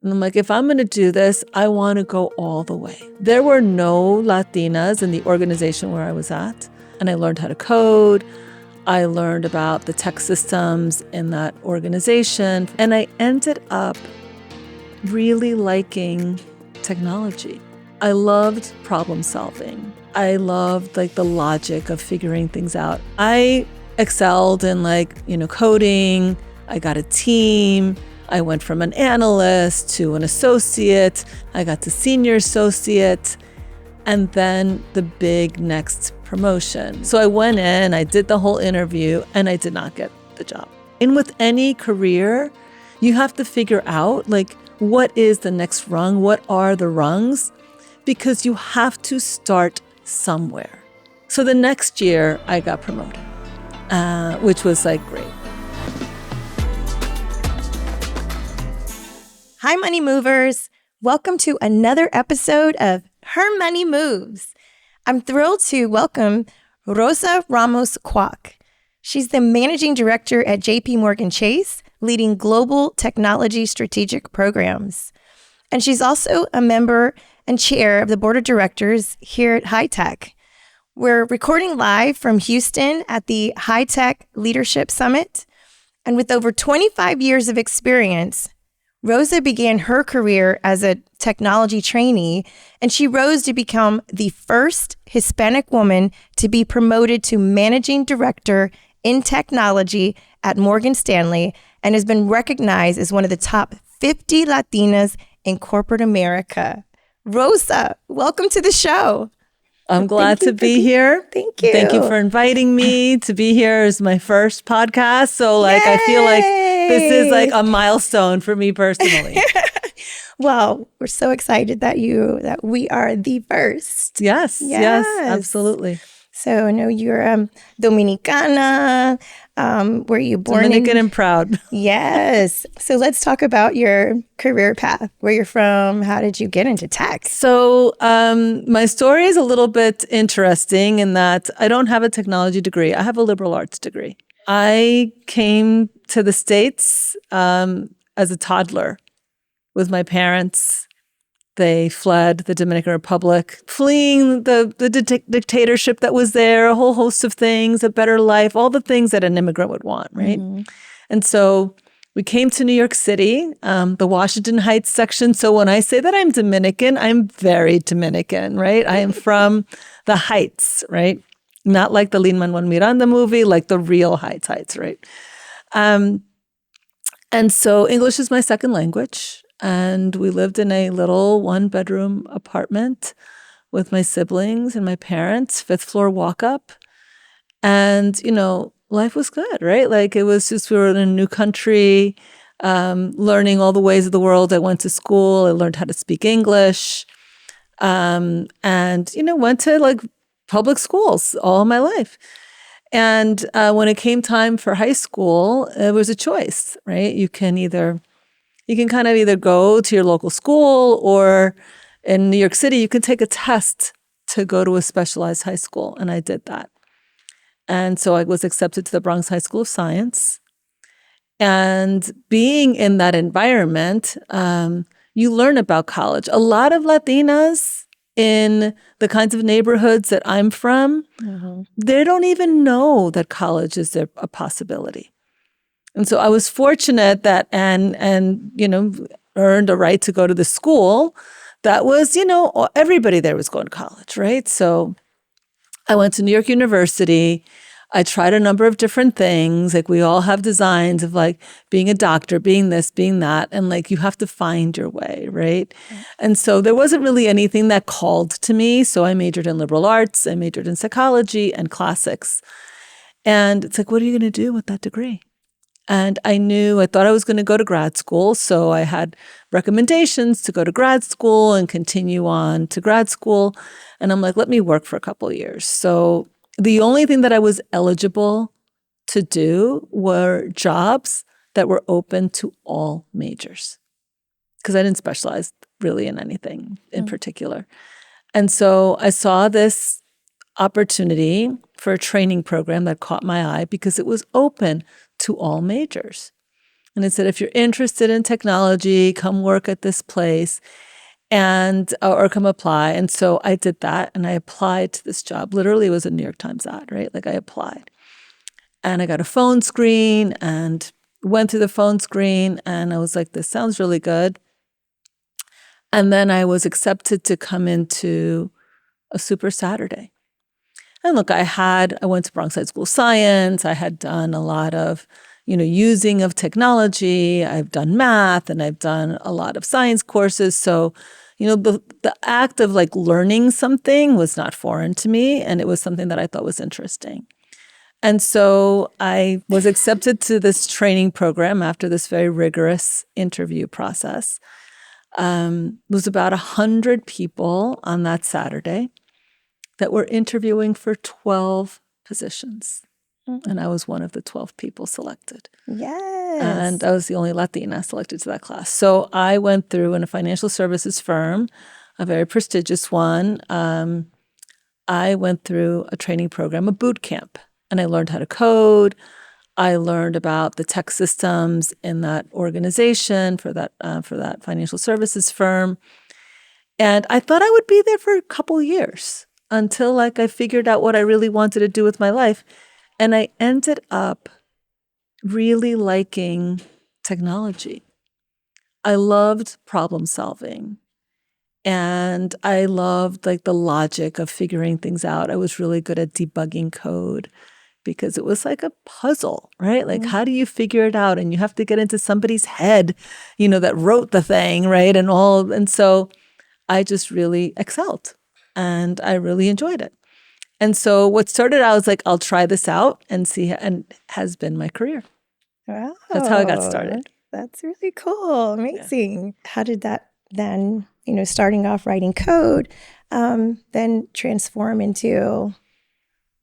And I'm like, if I'm going to do this, I want to go all the way. There were no Latinas in the organization where I was at. And I learned how to code. I learned about the tech systems in that organization. And I ended up really liking technology. I loved problem solving. I loved the logic of figuring things out. I excelled in coding. I got a team. I went from an analyst to an associate. I got to senior associate, and then the big next promotion. So I went in, I did the whole interview, and I did not get the job. And with any career, you have to figure out what is the next rung? What are the rungs? Because you have to start somewhere. So the next year I got promoted, which was great. Hi, Money Movers. Welcome to another episode of Her Money Moves. I'm thrilled to welcome Rosa Ramos-Kwok. She's the managing director at Morgan Chase, leading global technology strategic programs. And she's also a member and chair of the board of directors here at HITEC. We're recording live from Houston at the HITEC Leadership Summit. And with over 25 years of experience, Rosa began her career as a technology trainee, and she rose to become the first Hispanic woman to be promoted to managing director in technology at Morgan Stanley, and has been recognized as one of the top 50 Latinas in corporate America. Rosa, welcome to the show. I'm glad to be here. Thank you. Thank you for inviting me to be here as my first podcast. So Yay! I feel like this is a milestone for me personally. Well, we're so excited that we are the first. Yes, absolutely. So I know you're Dominicana. Were you born Dominican and proud. Yes. So let's talk about your career path. Where you're from? How did you get into tech? So my story is a little bit interesting in that I don't have a technology degree. I have a liberal arts degree. I came to the States as a toddler with my parents. They fled the Dominican Republic, fleeing the dictatorship that was there, a whole host of things, a better life, all the things that an immigrant would want, right? Mm-hmm. And so we came to New York City, the Washington Heights section. So when I say that I'm Dominican, I'm very Dominican, right? I am from the Heights, right? Not like the Lin-Manuel Miranda movie, like the real Heights, right? And so English is my second language. And we lived in a little one-bedroom apartment with my siblings and my parents, fifth floor walk-up. And, life was good, right? It was just, we were in a new country, learning all the ways of the world. I went to school. I learned how to speak English. And, went to public schools all my life. And when it came time for high school, it was a choice, right? You can kind of either go to your local school, or in New York City, you can take a test to go to a specialized high school. And I did that. And so I was accepted to the Bronx High School of Science. And being in that environment, you learn about college. A lot of Latinas in the kinds of neighborhoods that I'm from, mm-hmm. they don't even know that college is a possibility. And so I was fortunate that and earned a right to go to the school that was, everybody there was going to college, right? So I went to New York University. I tried a number of different things. We all have designs of being a doctor, being this, being that. And you have to find your way, right? Mm-hmm. And so there wasn't really anything that called to me. So I majored in liberal arts. I majored in psychology and classics. And it's what are you going to do with that degree? And I thought I was going to go to grad school. So I had recommendations to go to grad school and continue on to grad school. And I'm let me work for a couple of years. So the only thing that I was eligible to do were jobs that were open to all majors, because I didn't specialize really in anything in particular. And so I saw this opportunity for a training program that caught my eye because it was open to all majors. And it said, if you're interested in technology, come work at this place and or come apply. And so I did that and I applied to this job. Literally, it was a New York Times ad, right? Like I applied and I got a phone screen and went through the phone screen and I was like, this sounds really good. And then I was accepted to come into a Super Saturday. And look, I went to Bronx High School of Science. I had done a lot of, using of technology. I've done math and I've done a lot of science courses. So, the act of like learning something was not foreign to me. And it was something that I thought was interesting. And so I was accepted to this training program after this very rigorous interview process. It was about 100 people on that Saturday that were interviewing for 12 positions. Mm-hmm. And I was one of the 12 people selected. Yes. And I was the only Latina selected to that class. So I went through in a financial services firm, a very prestigious one. I went through a training program, a boot camp, and I learned how to code. I learned about the tech systems in that organization for that financial services firm. And I thought I would be there for a couple years until I figured out what I really wanted to do with my life. And I ended up really liking technology. I loved problem solving. And I loved the logic of figuring things out. I was really good at debugging code because it was like a puzzle, right? Like, how do you figure it out? And you have to get into somebody's head, that wrote the thing, right? And so I just really excelled. And I really enjoyed it. And so what started out was like, I'll try this out and see, and has been my career. Wow. That's how I got started. That's really cool. Amazing. Yeah. How did that then, starting off writing code, then transform into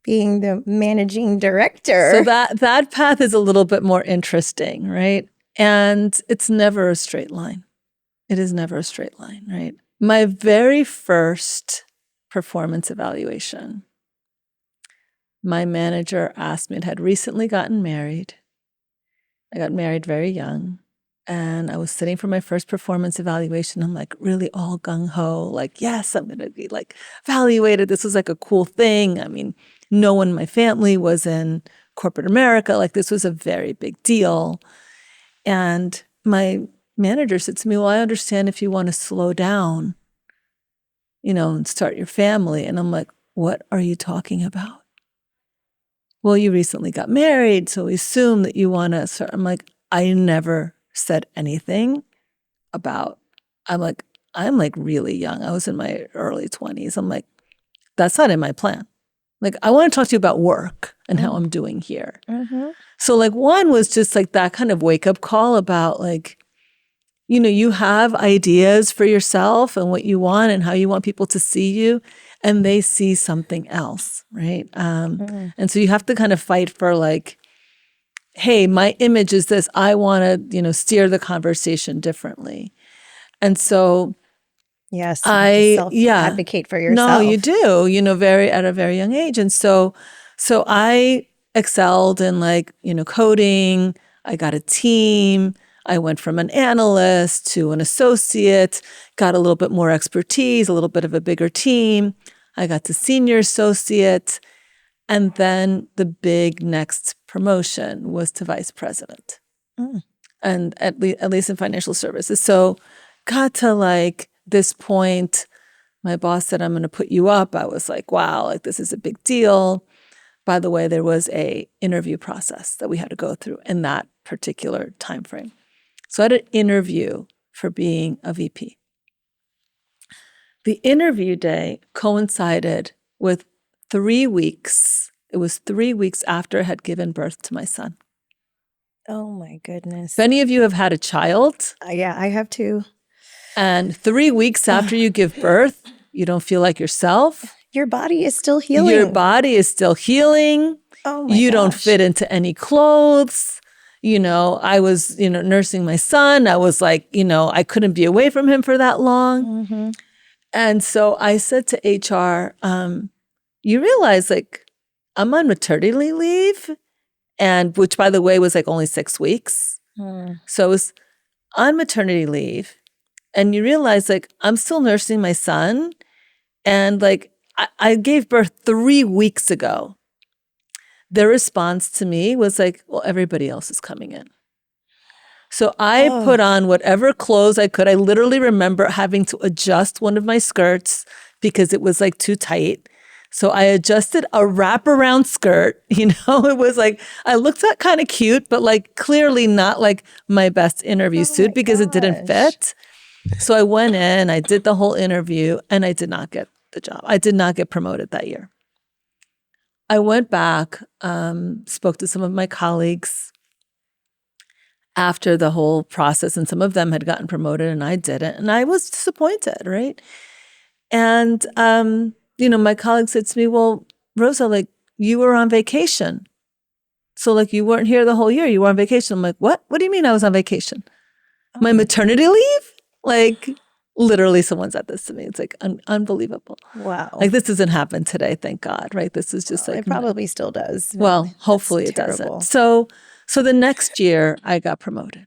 being the managing director? So that path is a little bit more interesting, right? And it's never a straight line. It is never a straight line, right? My very first performance evaluation, my manager asked me, I had recently gotten married. I got married very young. And I was sitting for my first performance evaluation. I'm like really all gung-ho, like, yes, I'm going to be evaluated. This was a cool thing. I mean, no one in my family was in corporate America. This was a very big deal. And my manager said to me, well, I understand if you want to slow down, and start your family. And I'm like, what are you talking about? Well, you recently got married, so we assume that you want to start. I'm like, I never said anything about, I'm really young. I was in my early 20s. I'm like, that's not in my plan. I want to talk to you about work and how I'm doing here. Mm-hmm. So one was just that kind of wake up call about you have ideas for yourself and what you want and how you want people to see you, and they see something else, right? And so you have to kind of fight for hey, my image is this. I want to, steer the conversation differently. And so yes, advocate for yourself. No, you do, at a very young age. And so I excelled in coding. I got a team. I went from an analyst to an associate, got a little bit more expertise, a little bit of a bigger team. I got to senior associate. And then the big next promotion was to vice president. And at least in financial services. So got to this point, my boss said, I'm going to put you up. I was like, wow, this is a big deal. By the way, there was a interview process that we had to go through in that particular time frame. So I had an interview for being a VP. The interview day coincided with 3 weeks. It was 3 weeks after I had given birth to my son. Oh my goodness. If any of you have had a child. Yeah, I have too. And 3 weeks after you give birth, you don't feel like yourself. Your body is still healing. Your body is still healing. Oh my You gosh. don't fit into any clothes. I was, nursing my son. I was I couldn't be away from him for that long. Mm-hmm. And so I said to HR, you realize I'm on maternity leave, and which by the way was only 6 weeks. So I was on maternity leave, and you realize like I'm still nursing my son, and like I gave birth 3 weeks ago. Their response to me was like, well, everybody else is coming in. So I put on whatever clothes I could. I literally remember having to adjust one of my skirts because it was like too tight. So I adjusted a wraparound skirt. It was like, I looked at kind of cute, but like clearly not like my best interview suit because it didn't fit. So I went in, I did the whole interview, and I did not get the job. I did not get promoted that year. I went back, spoke to some of my colleagues after the whole process, and some of them had gotten promoted and I didn't. And I was disappointed, right? And, my colleague said to me, well, Rosa, like you were on vacation. So like you weren't here the whole year, you were on vacation. I'm like, what? What do you mean I was on vacation? My maternity leave? Like literally someone said this to me. It's like unbelievable. Wow. Like this doesn't happen today, thank God, right? This is just like— It probably still does. Well, hopefully it doesn't. So the next year I got promoted,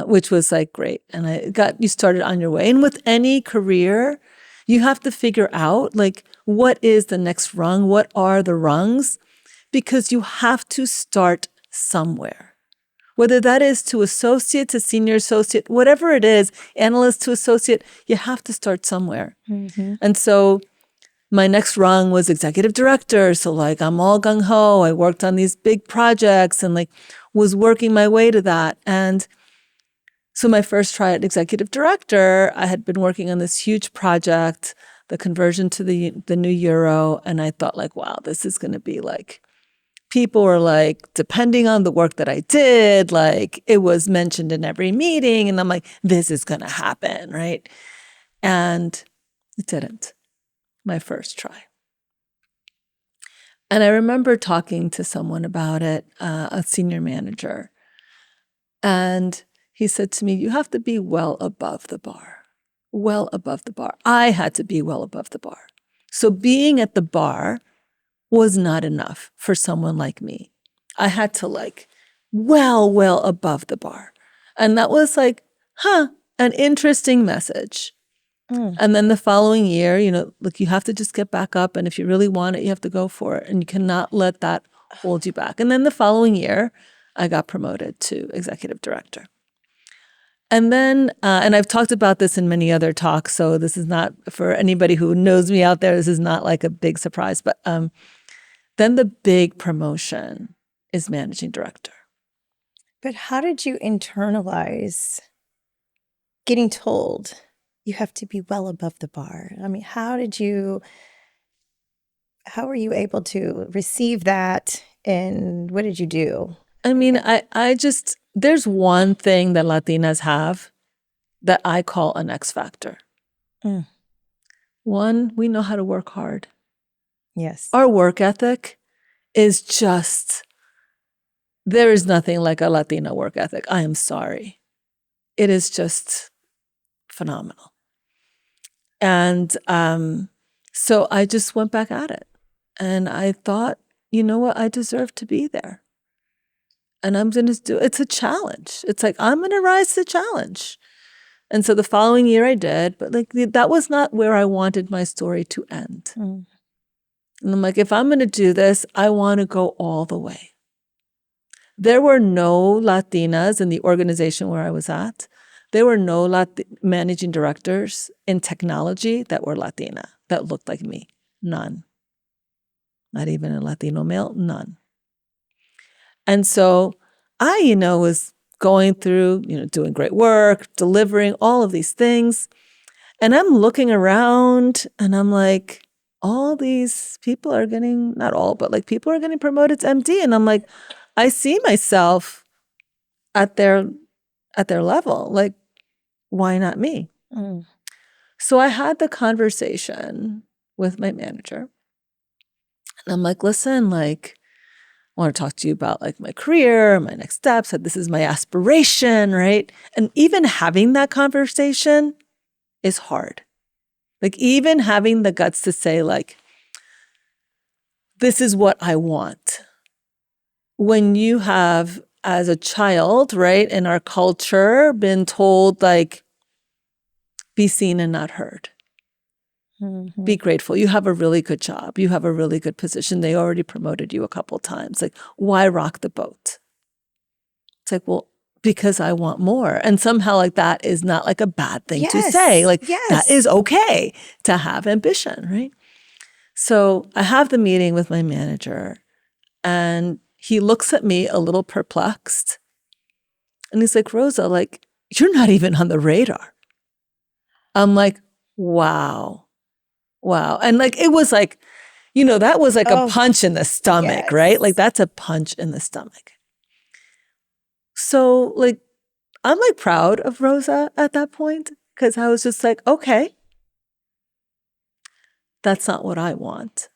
which was like great. And you started on your way. And with any career, you have to figure out like, what is the next rung? What are the rungs? Because you have to start somewhere. Whether that is to associate, to senior associate, whatever it is, analyst to associate, you have to start somewhere. Mm-hmm. And so my next rung was executive director. So like I'm all gung-ho. I worked on these big projects and like was working my way to that. And so my first try at executive director, I had been working on this huge project, the conversion to the new euro. And I thought like, wow, this is going to be like, people were like, depending on the work that I did, like it was mentioned in every meeting. And I'm like, this is going to happen, right? And it didn't. My first try. And I remember talking to someone about it, a senior manager. And he said to me, you have to be well above the bar. Well above the bar. I had to be well above the bar. So being at the bar was not enough for someone like me. I had to like well above the bar. And that was like, an interesting message. And then the following year, look, you have to just get back up. And if you really want it, you have to go for it. And you cannot let that hold you back. And then the following year, I got promoted to executive director. And then, and I've talked about this in many other talks, so this is not, for anybody who knows me out there, this is not like a big surprise. But then the big promotion is managing director. But how did you internalize getting told you have to be well above the bar? I mean, how were you able to receive that, and what did you do? I mean, I just, there's one thing that Latinas have that I call an X factor. One, we know how to work hard. Yes. Our work ethic is just, there is nothing like a Latina work ethic. I am sorry. It is just phenomenal. And so I just went back at it. And I thought, you know what? I deserve to be there. And I'm going to do, it's a challenge. It's like, I'm going to rise to the challenge. And so the following year I did, but like that was not where I wanted my story to end. And I'm like, if I'm going to do this, I want to go all the way. There were no Latinas in the organization where I was at. There were no managing directors in technology that were Latina, that looked like me. None. Not even a Latino male, none. And so I, was going through, doing great work, delivering all of these things. And I'm looking around and I'm like, all these people are getting, not all, but like people are getting promoted to MD. And I'm like, I see myself at their level. Like, why not me? So I had the conversation with my manager. And I'm like, listen, like, I want to talk to you about like my career, my next steps. This is my aspiration, right? And even having that conversation is hard. Like even having the guts to say like, this is what I want. When you have as a child, right, in our culture, been told like, be seen and not heard. Mm-hmm. Be grateful. You have a really good job. You have a really good position. They already promoted you a couple times. Like, why rock the boat? It's like, well, because I want more. And somehow like that is not like a bad thing to say. Like that is okay to have ambition, right? So I have the meeting with my manager and he looks at me a little perplexed. And he's like, Rosa, like, you're not even on the radar. I'm like, wow. And like, it was like, that was like a punch in the stomach, right? Like that's a punch in the stomach. So like, I'm like proud of Rosa at that point because I was just like, okay, that's not what I want.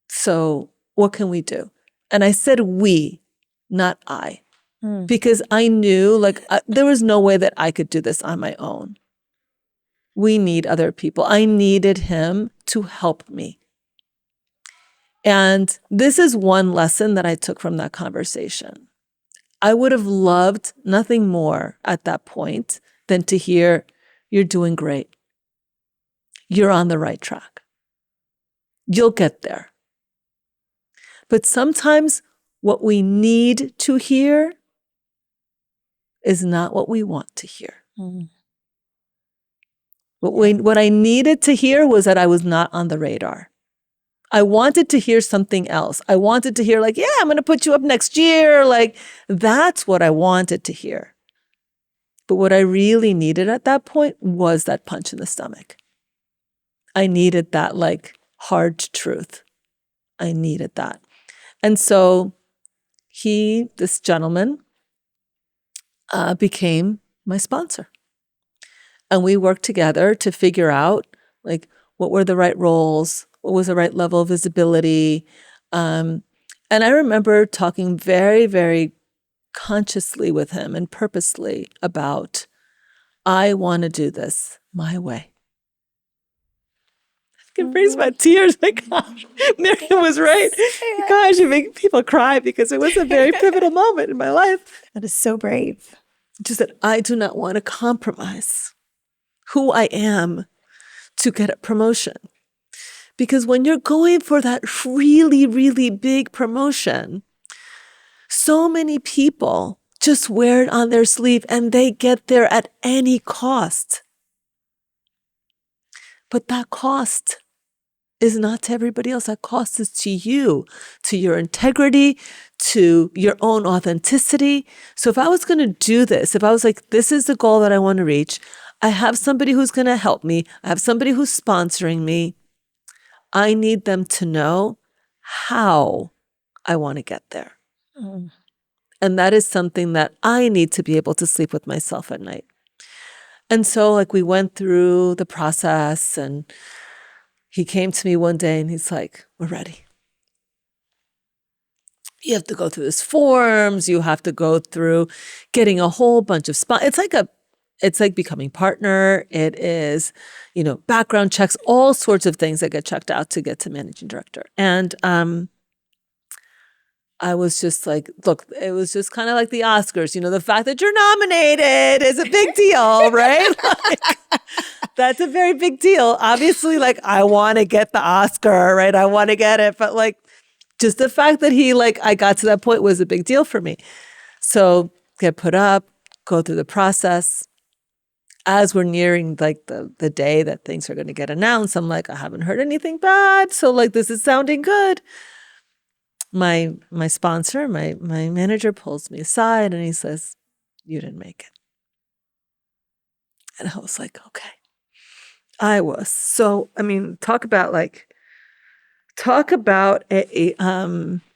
So what can we do? And I said we, not I, because I knew like there was no way that I could do this on my own. We need other people. I needed him to help me. And this is one lesson that I took from that conversation. I would have loved nothing more at that point than to hear, you're doing great. You're on the right track. You'll get there. But sometimes what we need to hear is not what we want to hear. What I needed to hear was that I was not on the radar. I wanted to hear something else. I wanted to hear like, yeah, I'm going to put you up next year. Like, that's what I wanted to hear. But what I really needed at that point was that punch in the stomach. I needed that like hard truth. I needed that. And so this gentleman, became my sponsor. And we worked together to figure out like what were the right roles, what was the right level of visibility. And I remember talking very, very consciously with him and purposely about, I want to do this my way. I can raise my tears. My gosh, Miriam was right. Gosh, you make people cry because it was a very pivotal moment in my life. That is so brave. Just that I do not want to compromise who I am to get a promotion. Because when you're going for that really, really big promotion, so many people just wear it on their sleeve and they get there at any cost. But that cost is not to everybody else. That cost is to you, to your integrity, to your own authenticity. So if I was going to do this, if I was like, this is the goal that I want to reach, I have somebody who's going to help me, I have somebody who's sponsoring me, I need them to know how I want to get there. And that is something that I need to be able to sleep with myself at night. And so like we went through the process and he came to me one day and he's like, we're ready. You have to go through this forms. You have to go through getting a whole bunch of it's like becoming partner. It is, background checks, all sorts of things that get checked out to get to managing director. And I was just like, look, it was just kind of like the Oscars, the fact that you're nominated is a big deal, right? Like, that's a very big deal. Obviously, like, I want to get the Oscar, right? I want to get it. But like, just the fact that I got to that point was a big deal for me. So get put up, go through the process. As we're nearing like the day that things are going to get announced, I'm like, I haven't heard anything bad. So like, this is sounding good. My sponsor, my manager pulls me aside and he says, you didn't make it. And I was like, okay. I was. So, I mean, talk about a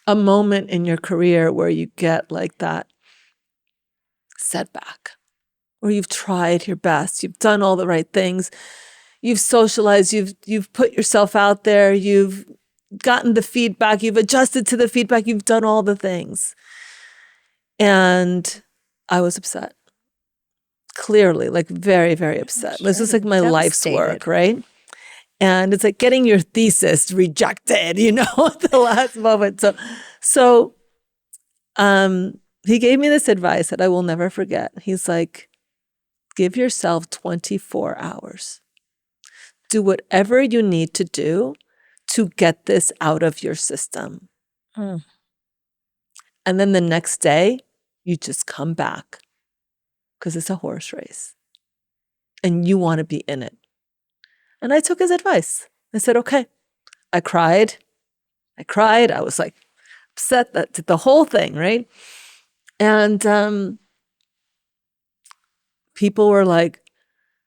moment in your career where you get like that setback, where you've tried your best, you've done all the right things, you've socialized, you've put yourself out there, you've gotten the feedback, you've adjusted to the feedback, you've done all the things. And I was upset. Clearly, like very, very upset. Sure. This was like my life's work, right? And it's like getting your thesis rejected, at the last moment. So he gave me this advice that I will never forget. He's like, give yourself 24 hours. Do whatever you need to do to get this out of your system. Mm. And then the next day, you just come back because it's a horse race and you want to be in it. And I took his advice. I said, okay. I cried. I was like upset, that the whole thing, right? And people were like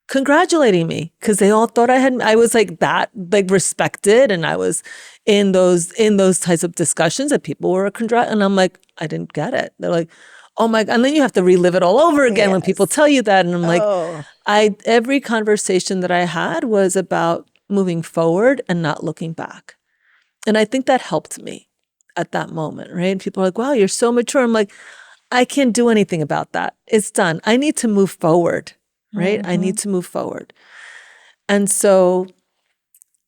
congratulating me because they all thought I was like that, like respected, and I was in those types of discussions that people were and I'm like, I didn't get it. They're like, oh my God. And then you have to relive it all over again when people tell you that. And I'm like, every conversation that I had was about moving forward and not looking back. And I think that helped me at that moment, right? People are like, wow, you're so mature. I'm like, I can't do anything about that. It's done. I need to move forward, right? I need to move forward. And so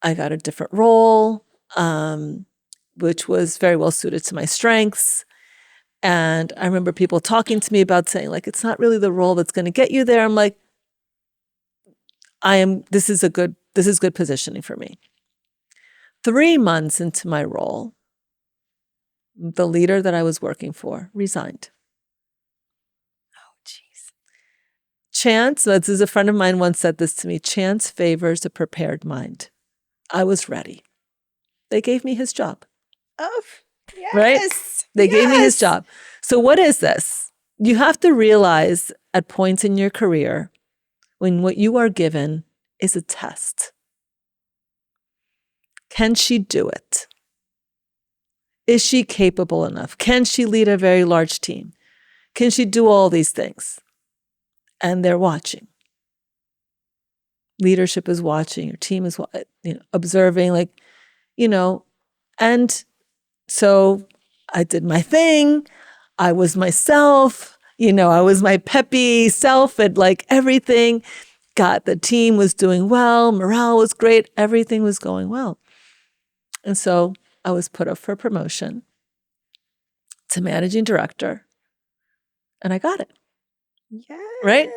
I got a different role, which was very well suited to my strengths. And I remember people talking to me about saying, like, it's not really the role that's going to get you there. I'm like, this is good positioning for me. 3 months into my role, the leader that I was working for resigned. Oh, jeez. Chance, this is a friend of mine once said this to me, chance favors a prepared mind. I was ready. They gave me his job. Oh, yes. Right? They gave me his job. So what is this? You have to realize at points in your career when what you are given is a test. Can she do it? Is she capable enough? Can she lead a very large team? Can she do all these things? And they're watching. Leadership is watching. Your team is observing, And so I did my thing. I was myself. I was my peppy self at everything. The team was doing well. Morale was great. Everything was going well. And so I was put up for promotion to managing director, and I got it. Yes. Right?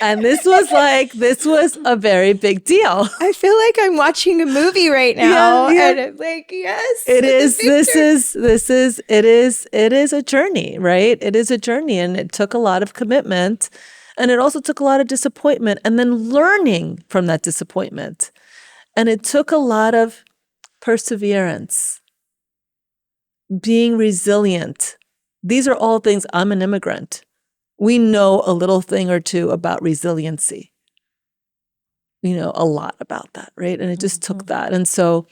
And this was a very big deal. I feel like I'm watching a movie right now. Yeah. And I'm like, yes. It is a journey, right? It is a journey, and it took a lot of commitment, and it also took a lot of disappointment, and then learning from that disappointment. And it took a lot of perseverance, being resilient. These are all things. I'm an immigrant. We know a little thing or two about resiliency. A lot about that, right? And it just took that. And so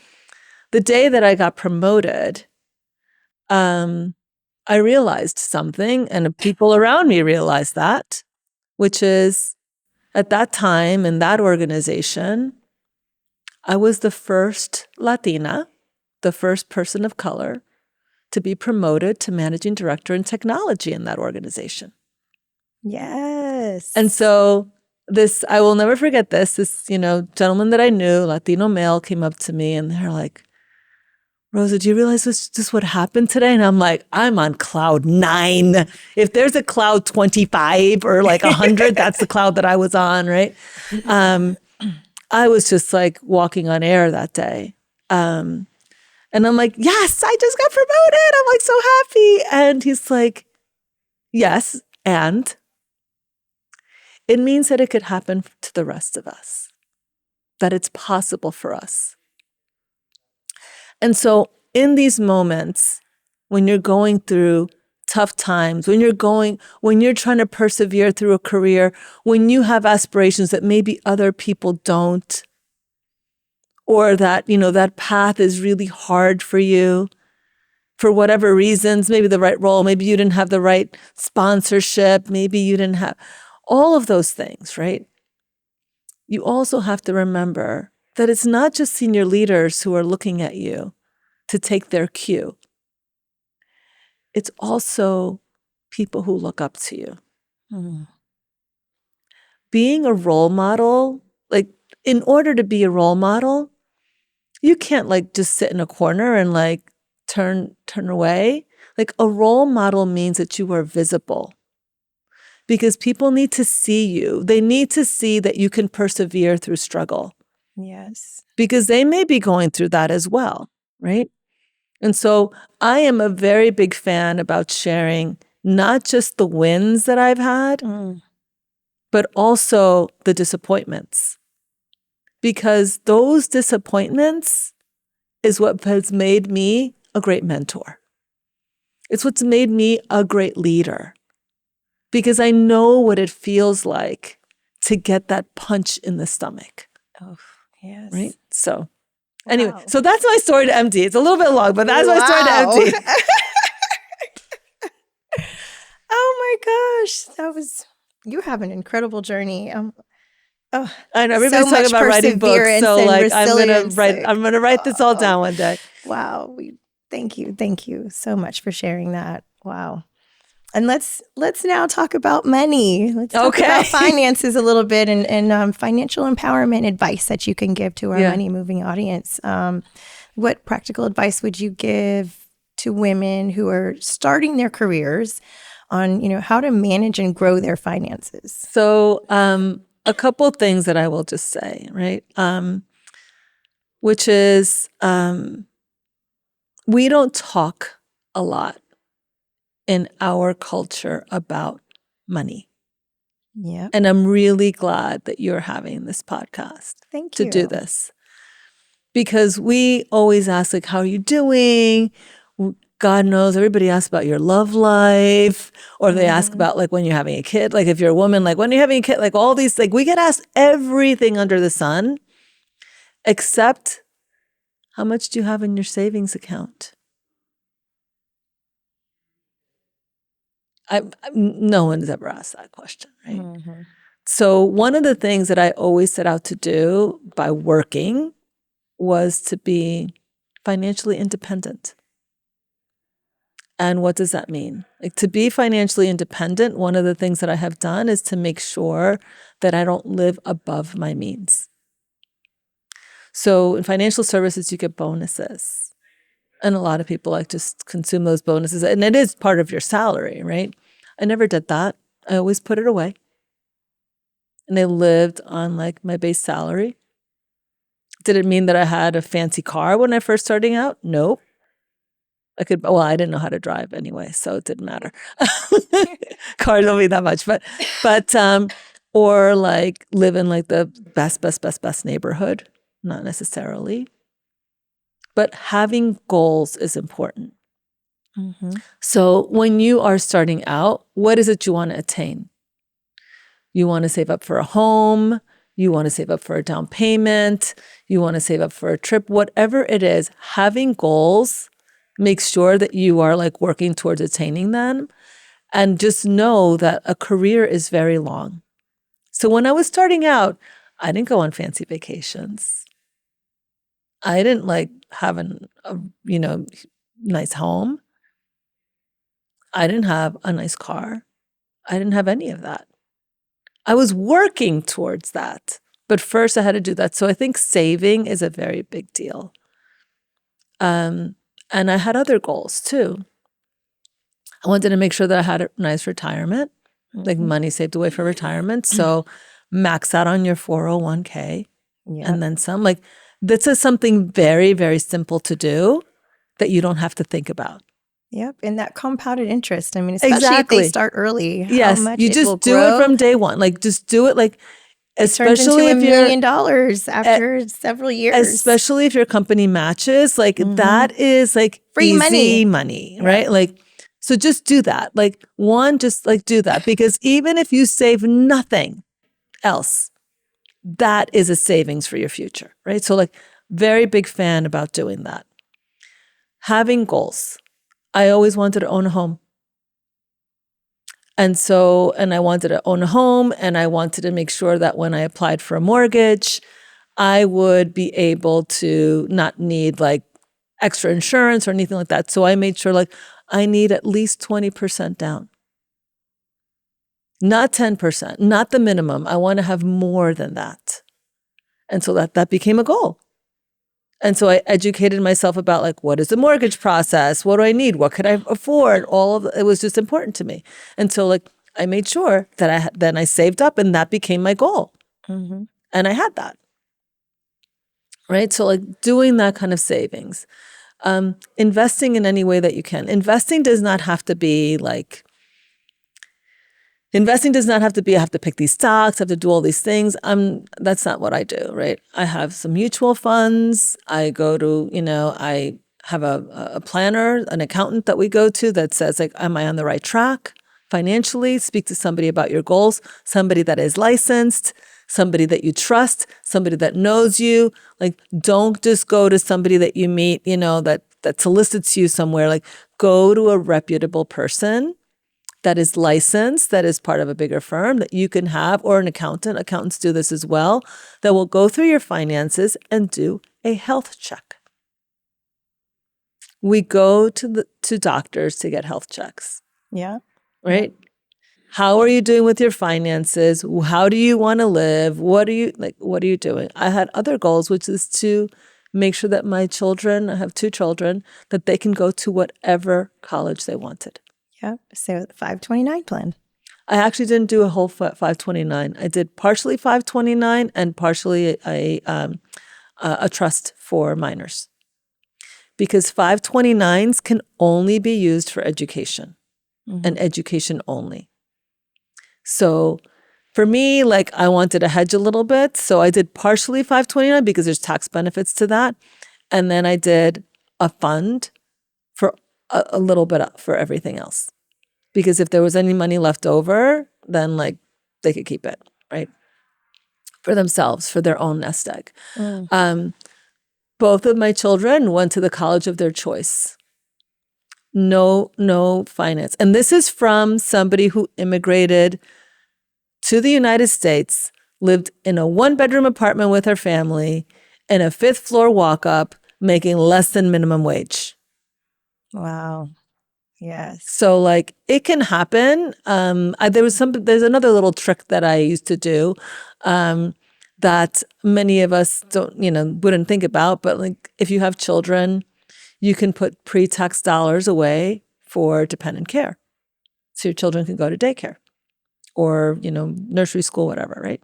the day that I got promoted, I realized something, and people around me realized that, which is at that time in that organization, I was the first Latina, the first person of color to be promoted to managing director in technology in that organization. Yes. And so I will never forget this gentleman that I knew, Latino male, came up to me and they're like, Rosa, do you realize this is what happened today? And I'm like, I'm on cloud 9. If there's a cloud 25 or 100, that's the cloud that I was on, right? I was just walking on air that day. And I'm like, yes, I just got promoted. I'm so happy. And he's like, yes, and it means that it could happen to the rest of us, that it's possible for us. And so in these moments, when you're going through tough times, when you're trying to persevere through a career, when you have aspirations that maybe other people don't, or that, that path is really hard for you for whatever reasons, maybe the right role, maybe you didn't have the right sponsorship, maybe you didn't have all of those things, right? You also have to remember that it's not just senior leaders who are looking at you to take their cue. It's also people who look up to you. Being a role model, in order to be a role model, you can't just sit in a corner and turn away. Like a role model means that you are visible because people need to see you. They need to see that you can persevere through struggle. Yes. Because they may be going through that as well, right? And so I am a very big fan about sharing not just the wins that I've had, but also the disappointments. Because those disappointments is what has made me a great mentor. It's what's made me a great leader. Because I know what it feels like to get that punch in the stomach. Oh, yes. Right? So anyway, so that's my story to empty. It's a little bit long, but that's my story to empty. Oh my gosh. You have an incredible journey. I know everybody's talking about writing books. So like I'm gonna write this all down one day. Wow. Thank you. Thank you so much for sharing that. Wow. And let's now talk about money. Let's talk about finances a little bit and financial empowerment advice that you can give to our money moving audience. What practical advice would you give to women who are starting their careers on, how to manage and grow their finances? So a couple things that I will just say, right? Which is we don't talk a lot in our culture about money. Yeah. And I'm really glad that you're having this podcast to do this. Because we always ask, like, how are you doing? God knows, everybody asks about your love life, or they ask about, like, when you're having a kid. Like, if you're a woman, like, when you're having a kid, like, all these, like, we get asked everything under the sun, except how much do you have in your savings account? No one has ever asked that question, right? So one of the things that I always set out to do by working was to be financially independent. And what does that mean? Like, to be financially independent, one of the things that I have done is to make sure that I don't live above my means. So in financial services, you get bonuses. And a lot of people like to consume those bonuses. And it is part of your salary, right? I never did that. I always put it away. And I lived on, like, my base salary. Did it mean that I had a fancy car when I first starting out? Nope. I didn't know how to drive anyway, so it didn't matter. Cars don't mean that much, but or like live in like the best neighborhood, not necessarily. But having goals is important. So when you are starting out, what is it you want to attain? You want to save up for a home. You want to save up for a down payment. You want to save up for a trip. Whatever it is, having goals makes sure that you are, like, working towards attaining them. And just know that a career is very long. So when I was starting out, I didn't go on fancy vacations. I didn't, like, have a nice home. I didn't have a nice car. I didn't have any of that. I was working towards that. But first I had to do that. So I think saving is a very big deal. And I had other goals too. I wanted to make sure that I had a nice retirement, like money saved away for retirement. So max out on your 401k and then some. Like, this is something very, very simple to do that you don't have to think about. Yep. And that compounded interest. I mean, especially if they start early. Yes. How much You just do it from day one. Like, just do it. Like, especially if you're $1 million after several years. Especially if your company matches, like, that is like free easy money, right? Like, so just do that. Like, just like do that, because even if you save nothing else, that is a savings for your future, right? So, like, very big fan about doing that. Having goals. I always wanted to own a home. And I wanted to own a home, and I wanted to make sure that when I applied for a mortgage, I would be able to not need, like, extra insurance or anything like that. So I made sure, like, I need at least 20% down. Not 10%, not the minimum. I want to have more than that. And so that became a goal. And so I educated myself about like, what is the mortgage process? What do I need? What could I afford? It was just important to me. And so like, I made sure that then I saved up, and that became my goal. Mm-hmm. And I had that. Right. So like doing that kind of savings, investing in any way that you can. Investing does not have to be I have to pick these stocks, I have to do all these things. That's not what I do, right? I have some mutual funds. I go to, I have a planner, an accountant that we go to that says like, am I on the right track financially? Speak to somebody about your goals, somebody that is licensed, somebody that you trust, somebody that knows you. Like, don't just go to somebody that you meet, that solicits you somewhere. Like, go to a reputable person that is licensed, that is part of a bigger firm that you can have, or an accountant. Accountants do this as well, that will go through your finances and do a health check. We go to doctors to get health checks. Yeah. Right? Yeah. How are you doing with your finances? How do you want to live? What are you doing? I had other goals, which is to make sure that my children, I have 2 children, that they can go to whatever college they wanted. Yep. So the 529 plan. I actually didn't do a whole 529. I did partially 529 and partially a trust for minors. Because 529s can only be used for education, and education only. So for me, like, I wanted to hedge a little bit. So I did partially 529 because there's tax benefits to that. And then I did a fund for a little bit for everything else. Because if there was any money left over, then like they could keep it, right? For themselves, for their own nest egg. Both of my children went to the college of their choice. No finance. And this is from somebody who immigrated to the United States, lived in a 1-bedroom apartment with her family, in a 5th floor walk-up, making less than minimum wage. Wow. Yes. So like it can happen. There's another little trick that I used to do that many of us wouldn't think about. But like if you have children, you can put pre-tax dollars away for dependent care. So your children can go to daycare or, nursery school, whatever, right?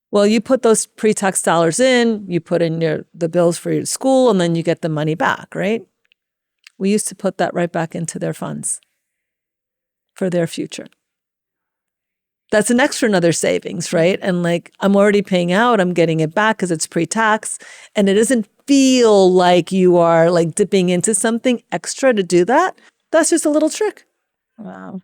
Well, you put those pre-tax dollars in, you put in the bills for your school, and then you get the money back, right? We used to put that right back into their funds for their future. That's an extra another savings, right? And like, I'm already paying out, I'm getting it back because it's pre-tax, and it doesn't feel like you are like dipping into something extra to do that. That's just a little trick. Wow.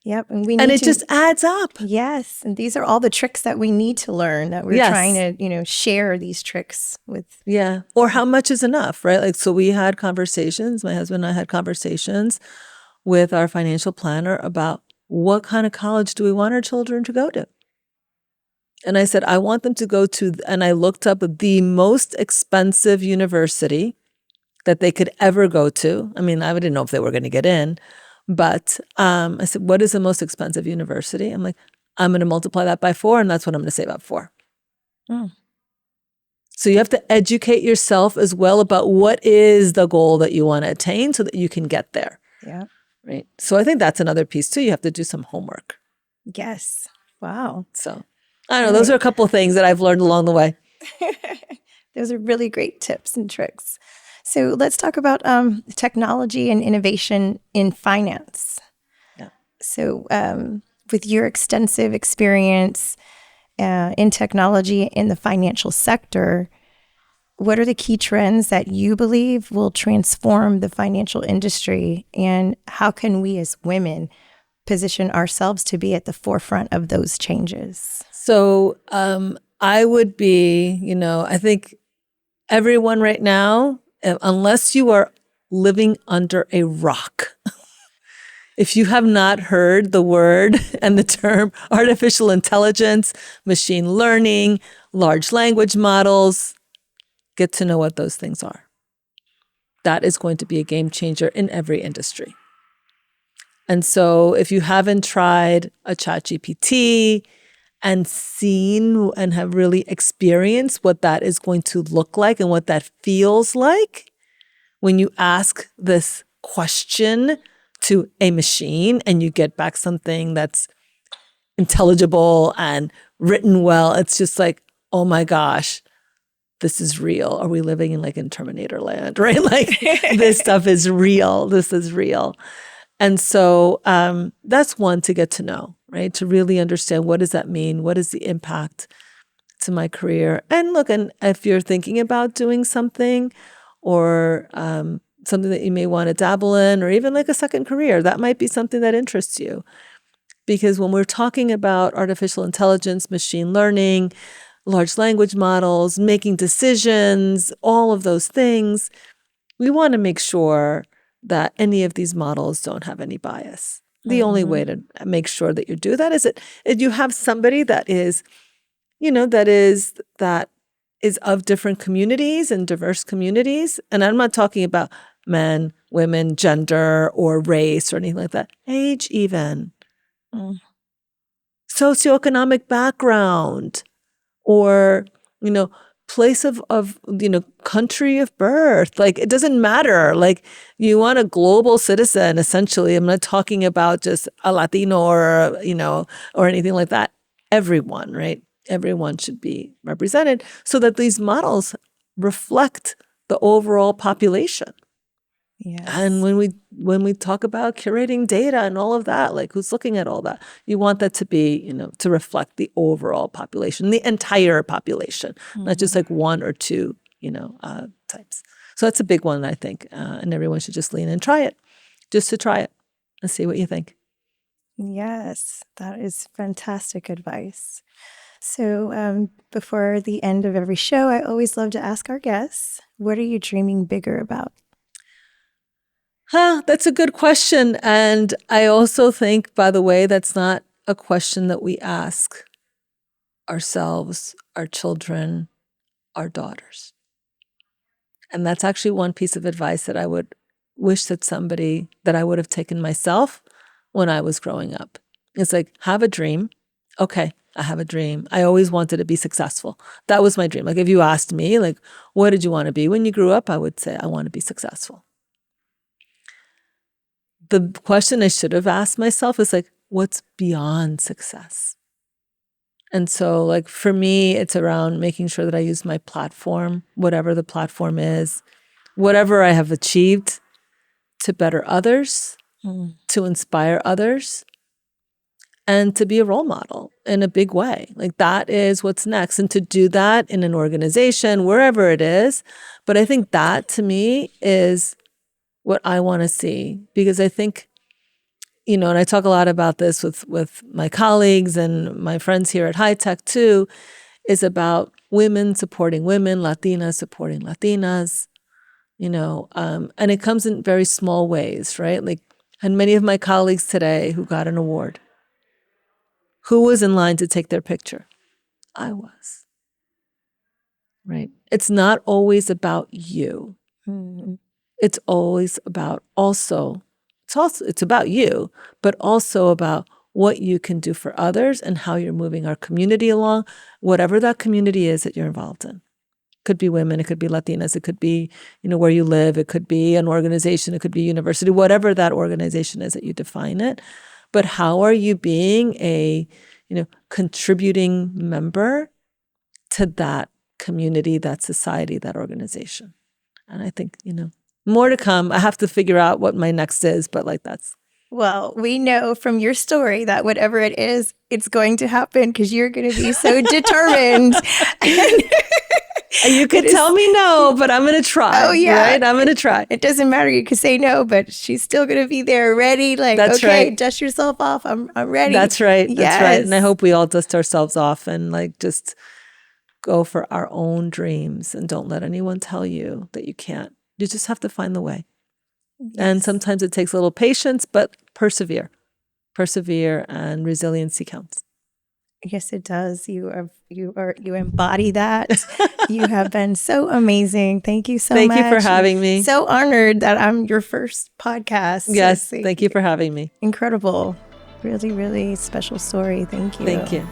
Yep. And it just adds up. Yes. And these are all the tricks that we need to learn, that we're trying to, share these tricks with. Yeah. Or how much is enough, right? Like, so we had conversations, my husband and I had conversations with our financial planner about what kind of college do we want our children to go to? And I said, I want them to go to, and I looked up the most expensive university that they could ever go to. I mean, I didn't know if they were going to get in. But I said, what is the most expensive university? I'm like, I'm going to multiply that by 4, and that's what I'm going to save up for. So you have to educate yourself as well about what is the goal that you want to attain so that you can get there. Yeah. Right. So I think that's another piece too. You have to do some homework. Yes. Wow. So I don't know. Those are a couple of things that I've learned along the way. Those are really great tips and tricks. So let's talk about technology and innovation in finance. Yeah. So with your extensive experience in technology in the financial sector, what are the key trends that you believe will transform the financial industry, and how can we as women position ourselves to be at the forefront of those changes? So I would be, I think everyone right now, unless you are living under a rock, if you have not heard the word and the term artificial intelligence, machine learning, large language models, get to know what those things are. That is going to be a game changer in every industry. And so if you haven't tried a ChatGPT and seen and have really experienced what that is going to look like and what that feels like when you ask this question to a machine and you get back something that's intelligible and written well. It's just like, oh my gosh, this is real. Are we living in Terminator land, right? Like this stuff is real. This is real. And so that's one to get to know, right? To really understand, what does that mean? What is the impact to my career? And look, and if you're thinking about doing something or something that you may want to dabble in, or even like a second career, that might be something that interests you. Because when we're talking about artificial intelligence, machine learning, large language models, making decisions, all of those things, we want to make sure that any of these models don't have any bias. The only way to make sure that you do that is that you have somebody that is, that is of different communities and diverse communities. And I'm not talking about men, women, gender, or race or anything like that. Age even. Socioeconomic background, or, place of country of birth. Like, it doesn't matter. Like, you want a global citizen, essentially. I'm not talking about just a Latino or, or anything like that. Everyone, right? Everyone should be represented so that these models reflect the overall population. Yes. And when we talk about curating data and all of that, like, who's looking at all that, you want that to be, to reflect the overall population, the entire population, not just like one or two, types. So that's a big one, I think. And everyone should just lean in and try it, just to try it and see what you think. Yes, that is fantastic advice. So before the end of every show, I always love to ask our guests, what are you dreaming bigger about? That's a good question. And I also think, by the way, that's not a question that we ask ourselves, our children, our daughters. And that's actually one piece of advice that I would wish that I would have taken myself when I was growing up. It's like, have a dream. Okay, I have a dream. I always wanted to be successful. That was my dream. Like, if you asked me, like, what did you want to be when you grew up? I would say, I want to be successful. The question I should have asked myself is like, what's beyond success? And so, like, for me, it's around making sure that I use my platform, whatever the platform is, whatever I have achieved, to better others, to inspire others, and to be a role model in a big way. Like, that is what's next. And to do that in an organization, wherever it is. But I think that, to me, is what I want to see, because I think, and I talk a lot about this with my colleagues and my friends here at HITEC too, is about women supporting women, Latinas supporting Latinas, and it comes in very small ways, right? Like, and many of my colleagues today who got an award, who was in line to take their picture? I was, right? It's not always about you. It's always about it's about you, but also about what you can do for others and how you're moving our community along, whatever that community is that you're involved in. It could be women, it could be Latinas, it could be, where you live, it could be an organization, it could be a university, whatever that organization is that you define it. But how are you being a, contributing member to that community, that society, that organization? And I think, more to come. I have to figure out what my next is, but that's. Well, we know from your story that whatever it is, it's going to happen because you're going to be so determined. You could tell me no, but I'm going to try. Oh, yeah. Right? I'm going to try. It doesn't matter. You could say no, but she's still going to be there ready. Like, that's okay, right. Dust yourself off. I'm ready. That's right. Yes. That's right. And I hope we all dust ourselves off and just go for our own dreams and don't let anyone tell you that you can't. You just have to find the way. Yes. And sometimes it takes a little patience, but persevere. Persevere, and resiliency counts. Yes, it does. You embody that. You have been so amazing. Thank you so much. Thank you for having me. So honored that I'm your first podcast. Yes, thank you for having me. Incredible. Really, really special story. Thank you. Thank you.